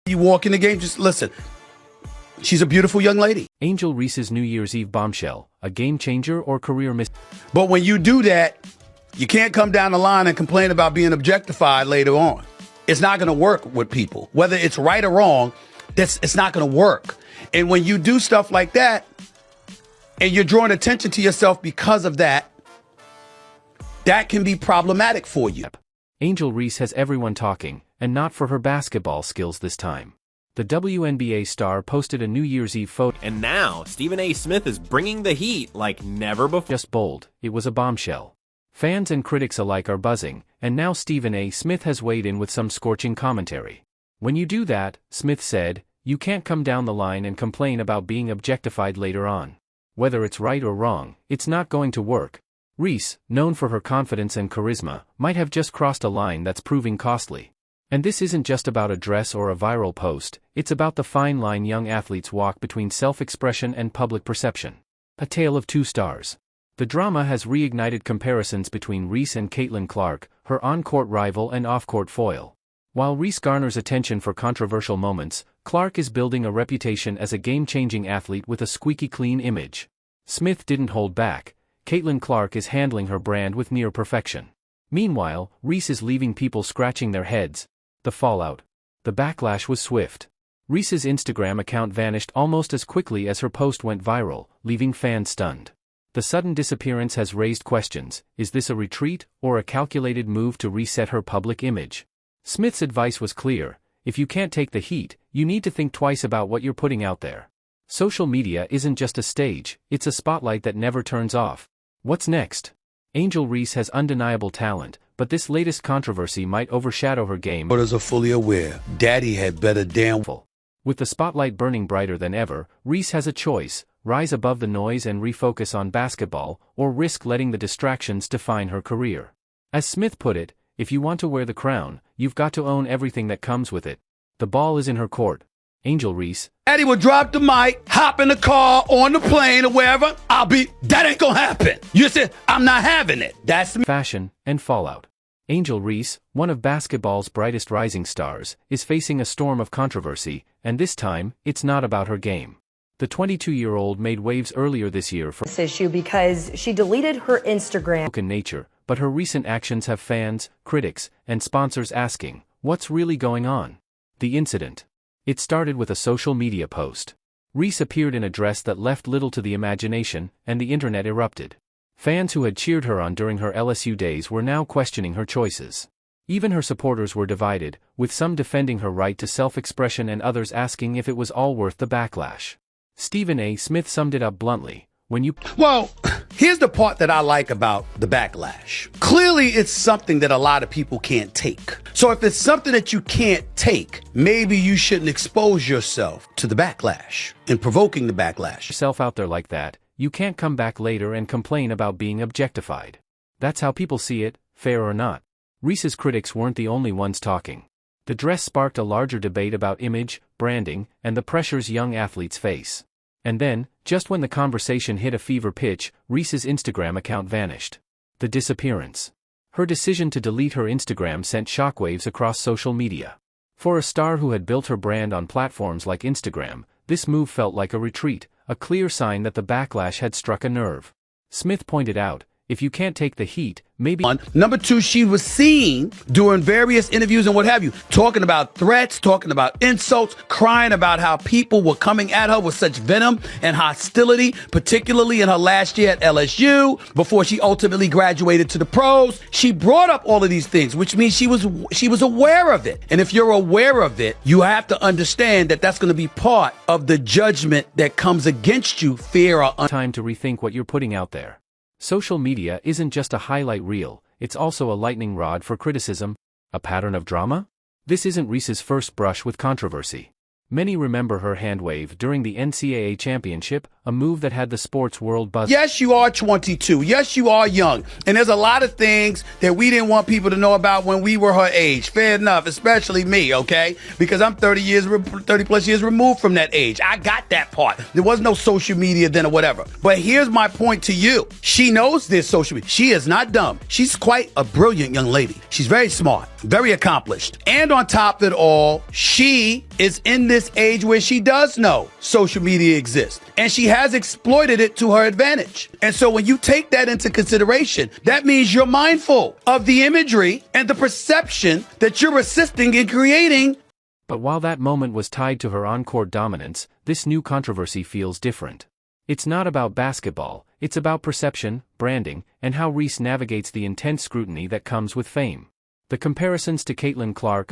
You walk in the game, just listen. She's a beautiful young lady. Angel Reese's New Year's Eve bombshell, a game changer or career miss. But when you do that, you can't come down the line and complain about being objectified later on. It's not going to work with people. Whether it's right or wrong, it's not going to work. And when you do stuff like that, and you're drawing attention to yourself because of that, that can be problematic for you. Angel Reese has everyone talking, and not for her basketball skills this time. The WNBA star posted a New Year's Eve photo. And now, Stephen A. Smith is bringing the heat like never before. Just bold, it was a bombshell. Fans and critics alike are buzzing, and now Stephen A. Smith has weighed in with some scorching commentary. When you do that, Smith said, you can't come down the line and complain about being objectified later on. Whether it's right or wrong, it's not going to work. Reese, known for her confidence and charisma, might have just crossed a line that's proving costly. And this isn't just about a dress or a viral post, it's about the fine line young athletes walk between self-expression and public perception. A tale of two stars. The drama has reignited comparisons between Reese and Caitlin Clark, her on-court rival and off-court foil. While Reese garners attention for controversial moments, Clark is building a reputation as a game-changing athlete with a squeaky clean image. Smith didn't hold back. Caitlin Clark is handling her brand with near perfection. Meanwhile, Reese is leaving people scratching their heads. The fallout. The backlash was swift. Reese's Instagram account vanished almost as quickly as her post went viral, leaving fans stunned. The sudden disappearance has raised questions. Is this a retreat, or a calculated move to reset her public image? Smith's advice was clear. If you can't take the heat, you need to think twice about what you're putting out there. Social media isn't just a stage, it's a spotlight that never turns off. What's next? Angel Reese has undeniable talent, but this latest controversy might overshadow her game. Others are fully aware. Daddy had better damn. With the spotlight burning brighter than ever, Reese has a choice: rise above the noise and refocus on basketball, or risk letting the distractions define her career. As Smith put it, if you want to wear the crown, you've got to own everything that comes with it. The ball is in her court. Angel Reese. Daddy will drop the mic, hop in the car, on the plane, or wherever. That ain't gonna happen. You said, I'm not having it. That's me. Fashion and fallout. Angel Reese, one of basketball's brightest rising stars, is facing a storm of controversy, and this time, it's not about her game. The 22-year-old made waves earlier this year for this issue because she deleted her Instagram nature, but her recent actions have fans, critics, and sponsors asking, what's really going on? The incident. It started with a social media post. Reese appeared in a dress that left little to the imagination, and the internet erupted. Fans who had cheered her on during her LSU days were now questioning her choices. Even her supporters were divided, with some defending her right to self-expression and others asking if it was all worth the backlash. Stephen A. Smith summed it up bluntly. Well, here's the part that I like about the backlash. Clearly, it's something that a lot of people can't take. So if it's something that you can't take, maybe you shouldn't expose yourself to the backlash and provoking the backlash. Yourself out there like that, you can't come back later and complain about being objectified. That's how people see it, fair or not. Reese's critics weren't the only ones talking. The dress sparked a larger debate about image, branding, and the pressures young athletes face. And then, just when the conversation hit a fever pitch, Reese's Instagram account vanished. The disappearance. Her decision to delete her Instagram sent shockwaves across social media. For a star who had built her brand on platforms like Instagram, this move felt like a retreat, a clear sign that the backlash had struck a nerve. Smith pointed out, if you can't take the heat, maybe... Number two, she was seen during various interviews and what have you, talking about threats, talking about insults, crying about how people were coming at her with such venom and hostility, particularly in her last year at LSU, before she ultimately graduated to the pros. She brought up all of these things, which means she was aware of it. And if you're aware of it, you have to understand that that's going to be part of the judgment that comes against you, fear or... Time to rethink what you're putting out there. Social media isn't just a highlight reel, it's also a lightning rod for criticism. A pattern of drama? This isn't Reese's first brush with controversy. Many remember her hand wave during the NCAA championship, a move that had the sports world buzzing. Yes, you are 22. Yes, you are young. And there's a lot of things that we didn't want people to know about when we were her age. Fair enough, especially me, okay? Because I'm 30 plus years removed from that age. I got that part. There was no social media then or whatever. But here's my point to you. She knows there's social media. She is not dumb. She's quite a brilliant young lady. She's very smart, very accomplished. And on top of it all, she is in this age where she does know social media exists. And she has exploited it to her advantage. And so when you take that into consideration, that means you're mindful of the imagery and the perception that you're assisting in creating. But while that moment was tied to her on-court dominance, this new controversy feels different. It's not about basketball, it's about perception, branding, and how Reese navigates the intense scrutiny that comes with fame. The comparisons to Caitlin Clark.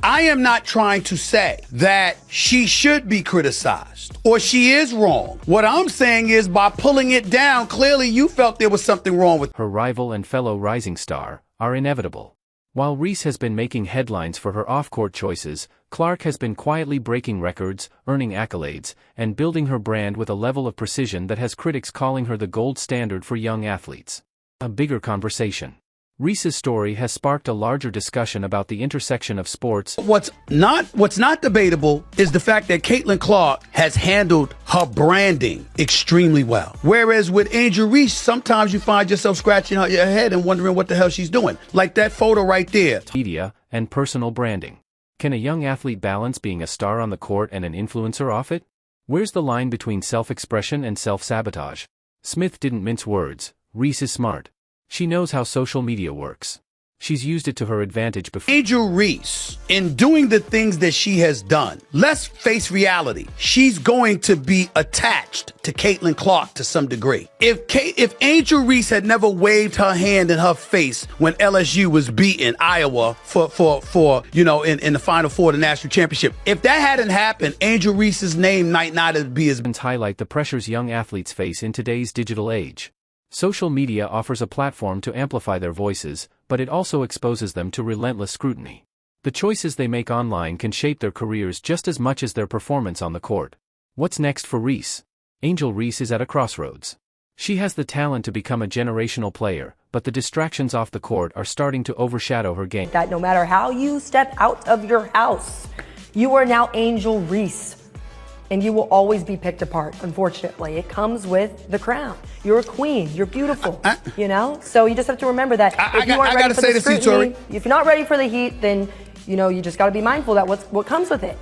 I am not trying to say that she should be criticized or she is wrong. What I'm saying is by pulling it down, clearly you felt there was something wrong with her rival and fellow rising star, are inevitable. While Reese has been making headlines for her off-court choices, Clark has been quietly breaking records, earning accolades, and building her brand with a level of precision that has critics calling her the gold standard for young athletes. A bigger conversation. Reese's story has sparked a larger discussion about the intersection of sports. What's not debatable is the fact that Caitlin Clark has handled her branding extremely well. Whereas with Angel Reese, sometimes you find yourself scratching your head and wondering what the hell she's doing. Like that photo right there. Media and personal branding. Can a young athlete balance being a star on the court and an influencer off it? Where's the line between self-expression and self-sabotage? Smith didn't mince words. Reese is smart. She knows how social media works. She's used it to her advantage before. Angel Reese, in doing the things that she has done, let's face reality. She's going to be attached to Caitlin Clark to some degree. If Angel Reese had never waved her hand in her face when LSU was beating Iowa for in the Final Four of the national championship, if that hadn't happened, Angel Reese's name might not be as. Highlight the pressures young athletes face in today's digital age. Social media offers a platform to amplify their voices, but it also exposes them to relentless scrutiny. The choices they make online can shape their careers just as much as their performance on the court. What's next for Reese? Angel Reese is at a crossroads. She has the talent to become a generational player, but the distractions off the court are starting to overshadow her game. That no matter how you step out of your house, you are now Angel Reese. And you will always be picked apart, unfortunately. It comes with the crown. You're a queen. You're beautiful, So you just have to remember that if you aren't ready for the scrutiny, if you're not ready for the heat, then, you just got to be mindful that what comes with it.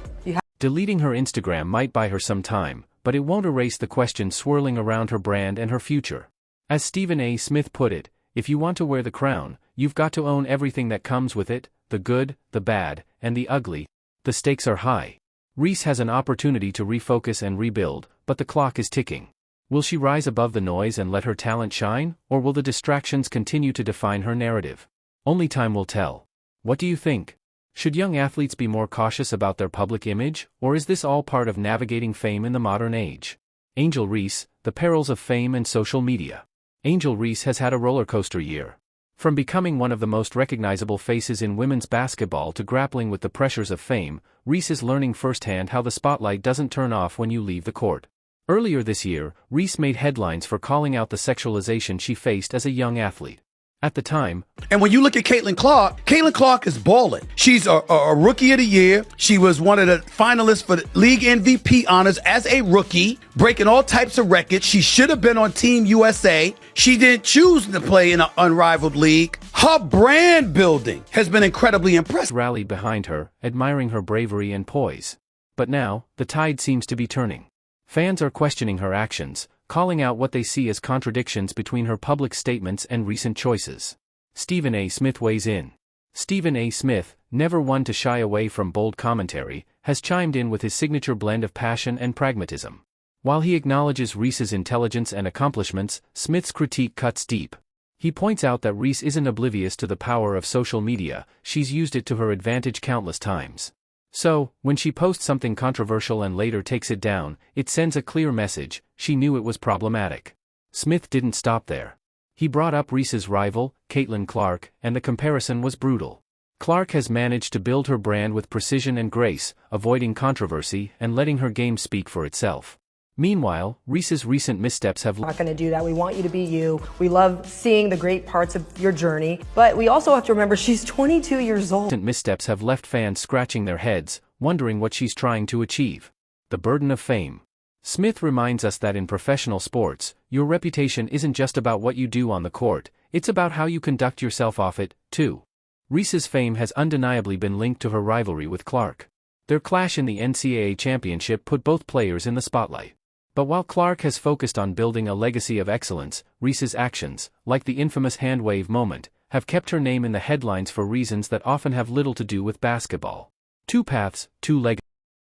Deleting her Instagram might buy her some time, but it won't erase the questions swirling around her brand and her future. As Stephen A. Smith put it, if you want to wear the crown, you've got to own everything that comes with it, the good, the bad, and the ugly. The stakes are high. Reese has an opportunity to refocus and rebuild, but the clock is ticking. Will she rise above the noise and let her talent shine, or will the distractions continue to define her narrative? Only time will tell. What do you think? Should young athletes be more cautious about their public image, or is this all part of navigating fame in the modern age? Angel Reese, the perils of fame and social media. Angel Reese has had a roller coaster year. From becoming one of the most recognizable faces in women's basketball to grappling with the pressures of fame, Reese is learning firsthand how the spotlight doesn't turn off when you leave the court. Earlier this year, Reese made headlines for calling out the sexualization she faced as a young athlete. At the time, and when you look at Caitlin Clark is balling. She's a rookie of the year. She was one of the finalists for the league MVP honors as a rookie, breaking all types of records. She should have been on Team USA. She didn't choose to play in an unrivaled league. Her brand building has been incredibly impressive. Rallied behind her, admiring her bravery and poise. But now, the tide seems to be turning. Fans are questioning her actions, calling out what they see as contradictions between her public statements and recent choices. Stephen A. Smith weighs in. Stephen A. Smith, never one to shy away from bold commentary, has chimed in with his signature blend of passion and pragmatism. While he acknowledges Reese's intelligence and accomplishments, Smith's critique cuts deep. He points out that Reese isn't oblivious to the power of social media, she's used it to her advantage countless times. So, when she posts something controversial and later takes it down, it sends a clear message: she knew it was problematic. Smith didn't stop there. He brought up Reese's rival, Caitlin Clark, and the comparison was brutal. Clark has managed to build her brand with precision and grace, avoiding controversy and letting her game speak for itself. Meanwhile, Reese's recent missteps have We're not going to do that. We want you to be you. We love seeing the great parts of your journey, but we also have to remember she's 22 years old. Missteps have left fans scratching their heads, wondering what she's trying to achieve. The burden of fame. Smith reminds us that in professional sports, your reputation isn't just about what you do on the court, it's about how you conduct yourself off it, too. Reese's fame has undeniably been linked to her rivalry with Clark. Their clash in the NCAA championship put both players in the spotlight. But while Clark has focused on building a legacy of excellence, Reese's actions, like the infamous hand wave moment, have kept her name in the headlines for reasons that often have little to do with basketball. Two paths, two legacies.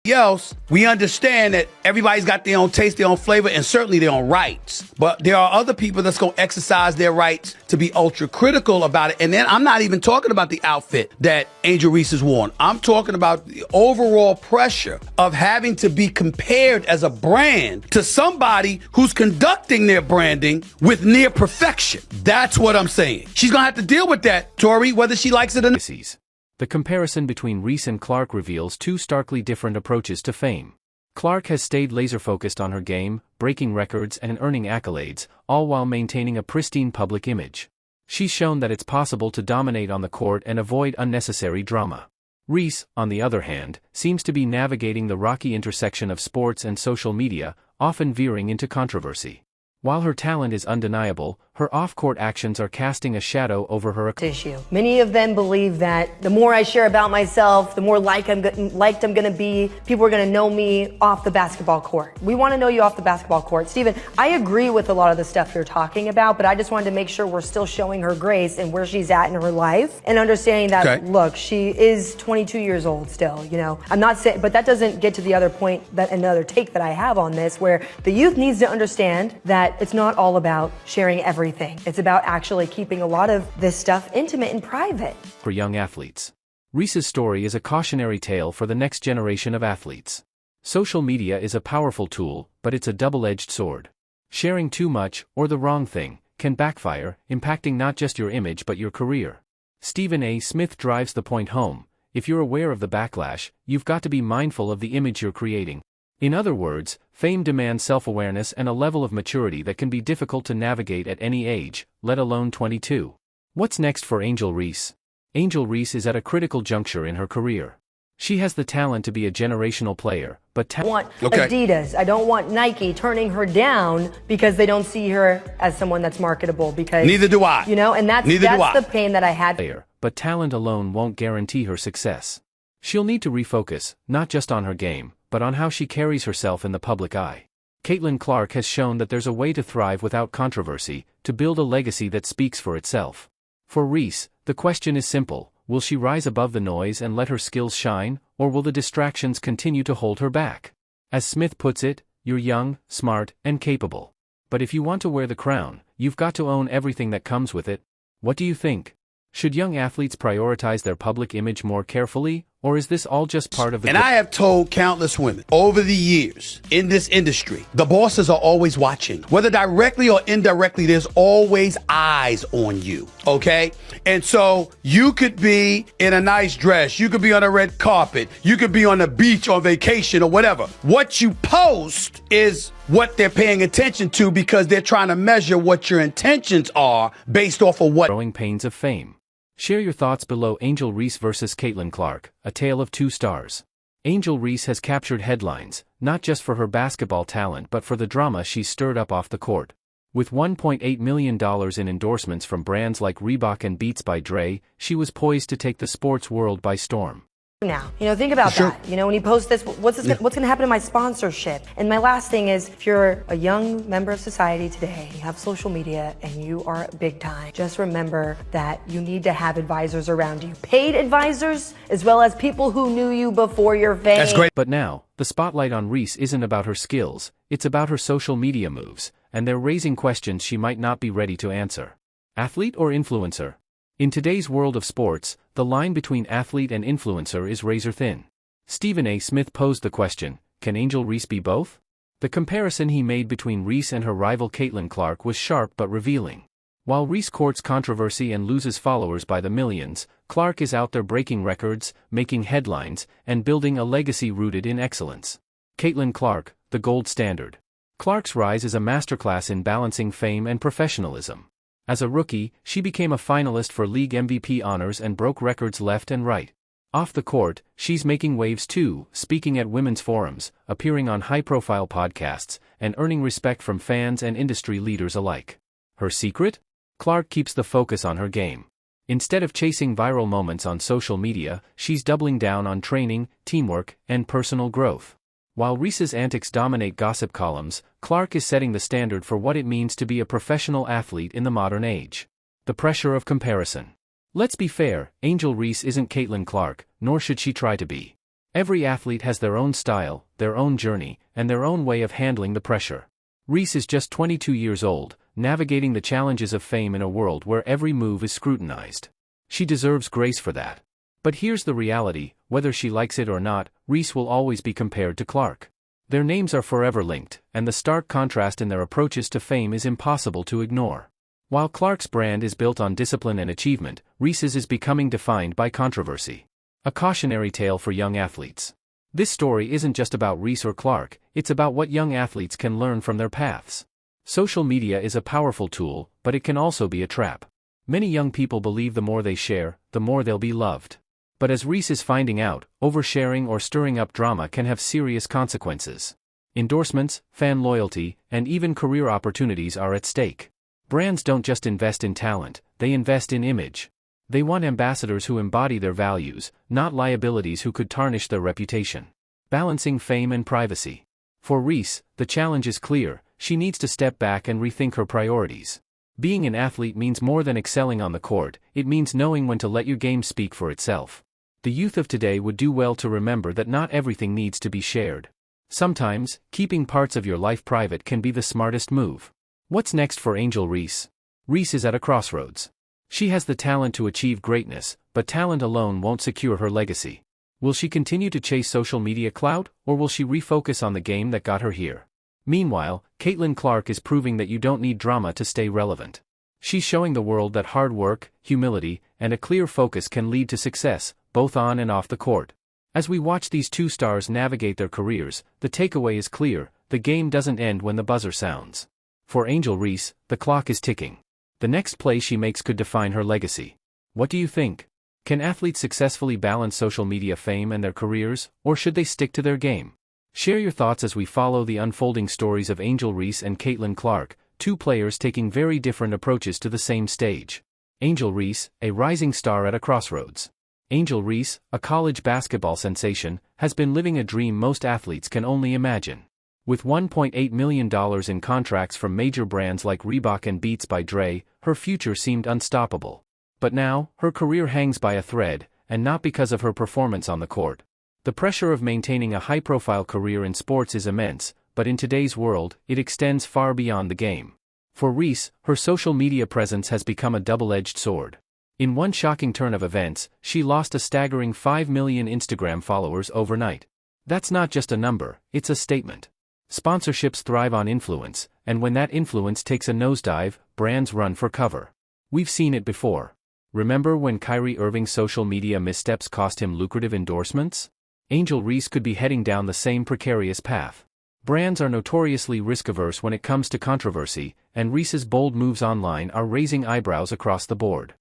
Else, we understand that everybody's got their own taste, their own flavor, and certainly their own rights. But there are other people that's going to exercise their rights to be ultra critical about it. And then I'm not even talking about the outfit that Angel Reese has worn. I'm talking about the overall pressure of having to be compared as a brand to somebody who's conducting their branding with near perfection. That's what I'm saying. She's going to have to deal with that, Tori, whether she likes it or not. The comparison between Reese and Clark reveals two starkly different approaches to fame. Clark has stayed laser-focused on her game, breaking records and earning accolades, all while maintaining a pristine public image. She's shown that it's possible to dominate on the court and avoid unnecessary drama. Reese, on the other hand, seems to be navigating the rocky intersection of sports and social media, often veering into controversy. While her talent is undeniable, her off-court actions are casting a shadow over her issue. Many of them believe that the more I share about myself, the more liked I'm going to be. People are going to know me off the basketball court. We want to know you off the basketball court. Steven, I agree with a lot of the stuff you're talking about, but I just wanted to make sure we're still showing her grace and where she's at in her life and understanding that, look, she is 22 years old still, you know. I'm not saying, but that doesn't get to the other point, that another take that I have on this, where the youth needs to understand that it's not all about sharing everything. It's about actually keeping a lot of this stuff intimate and private. For young athletes. Reese's story is a cautionary tale for the next generation of athletes. Social media is a powerful tool, but it's a double-edged sword. Sharing too much, or the wrong thing, can backfire, impacting not just your image but your career. Stephen A. Smith drives the point home. If you're aware of the backlash, you've got to be mindful of the image you're creating. In other words, fame demands self-awareness and a level of maturity that can be difficult to navigate at any age, let alone 22. What's next for Angel Reese? Angel Reese is at a critical juncture in her career. She has the talent to be a generational player, but I want Adidas, I don't want Nike turning her down because they don't see her as someone that's marketable, because neither do I. You know, and that's the pain that I had. But talent alone won't guarantee her success. She'll need to refocus, not just on her game, but on how she carries herself in the public eye. Caitlin Clark has shown that there's a way to thrive without controversy, to build a legacy that speaks for itself. For Reese, the question is simple: will she rise above the noise and let her skills shine, or will the distractions continue to hold her back? As Smith puts it, you're young, smart, and capable. But if you want to wear the crown, you've got to own everything that comes with it. What do you think? Should young athletes prioritize their public image more carefully, or is this all just part of the... And I have told countless women over the years in this industry, the bosses are always watching. Whether directly or indirectly, there's always eyes on you, okay? And so you could be in a nice dress, you could be on a red carpet, you could be on the beach on vacation or whatever. What you post is what they're paying attention to, because they're trying to measure what your intentions are based off of what... Growing pains of fame. Share your thoughts below. Angel Reese versus Caitlin Clark, a tale of two stars. Angel Reese has captured headlines, not just for her basketball talent but for the drama she's stirred up off the court. With $1.8 million in endorsements from brands like Reebok and Beats by Dre, she was poised to take the sports world by storm. Now, you know, think about that. You know, when you post this, what's going to happen to my sponsorship? And my last thing is, if you're a young member of society today, you have social media, and you are big time, just remember that you need to have advisors around you. Paid advisors, as well as people who knew you before your fame. That's great. But now, the spotlight on Reese isn't about her skills, it's about her social media moves, and they're raising questions she might not be ready to answer. Athlete or influencer? In today's world of sports, the line between athlete and influencer is razor thin. Stephen A. Smith posed the question, can Angel Reese be both? The comparison he made between Reese and her rival Caitlin Clark was sharp but revealing. While Reese courts controversy and loses followers by the millions, Clark is out there breaking records, making headlines, and building a legacy rooted in excellence. Caitlin Clark, the gold standard. Clark's rise is a masterclass in balancing fame and professionalism. As a rookie, she became a finalist for league MVP honors and broke records left and right. Off the court, she's making waves too, speaking at women's forums, appearing on high-profile podcasts, and earning respect from fans and industry leaders alike. Her secret? Clark keeps the focus on her game. Instead of chasing viral moments on social media, she's doubling down on training, teamwork, and personal growth. While Reese's antics dominate gossip columns, Clark is setting the standard for what it means to be a professional athlete in the modern age. The pressure of comparison. Let's be fair, Angel Reese isn't Caitlin Clark, nor should she try to be. Every athlete has their own style, their own journey, and their own way of handling the pressure. Reese is just 22 years old, navigating the challenges of fame in a world where every move is scrutinized. She deserves grace for that. But here's the reality, whether she likes it or not, Reese will always be compared to Clark. Their names are forever linked, and the stark contrast in their approaches to fame is impossible to ignore. While Clark's brand is built on discipline and achievement, Reese's is becoming defined by controversy. A cautionary tale for young athletes. This story isn't just about Reese or Clark, it's about what young athletes can learn from their paths. Social media is a powerful tool, but it can also be a trap. Many young people believe the more they share, the more they'll be loved. But as Reese is finding out, oversharing or stirring up drama can have serious consequences. Endorsements, fan loyalty, and even career opportunities are at stake. Brands don't just invest in talent, they invest in image. They want ambassadors who embody their values, not liabilities who could tarnish their reputation. Balancing fame and privacy. For Reese, the challenge is clear, she needs to step back and rethink her priorities. Being an athlete means more than excelling on the court, it means knowing when to let your game speak for itself. The youth of today would do well to remember that not everything needs to be shared. Sometimes, keeping parts of your life private can be the smartest move. What's next for Angel Reese? Reese is at a crossroads. She has the talent to achieve greatness, but talent alone won't secure her legacy. Will she continue to chase social media clout, or will she refocus on the game that got her here? Meanwhile, Caitlin Clark is proving that you don't need drama to stay relevant. She's showing the world that hard work, humility, and a clear focus can lead to success, both on and off the court. As we watch these two stars navigate their careers, the takeaway is clear, the game doesn't end when the buzzer sounds. For Angel Reese, the clock is ticking. The next play she makes could define her legacy. What do you think? Can athletes successfully balance social media fame and their careers, or should they stick to their game? Share your thoughts as we follow the unfolding stories of Angel Reese and Caitlin Clark, two players taking very different approaches to the same stage. Angel Reese, a rising star at a crossroads. Angel Reese, a college basketball sensation, has been living a dream most athletes can only imagine. With $1.8 million in contracts from major brands like Reebok and Beats by Dre, her future seemed unstoppable. But now, her career hangs by a thread, and not because of her performance on the court. The pressure of maintaining a high-profile career in sports is immense, but in today's world, it extends far beyond the game. For Reese, her social media presence has become a double-edged sword. In one shocking turn of events, she lost a staggering 5 million Instagram followers overnight. That's not just a number, it's a statement. Sponsorships thrive on influence, and when that influence takes a nosedive, brands run for cover. We've seen it before. Remember when Kyrie Irving's social media missteps cost him lucrative endorsements? Angel Reese could be heading down the same precarious path. Brands are notoriously risk-averse when it comes to controversy, and Reese's bold moves online are raising eyebrows across the board.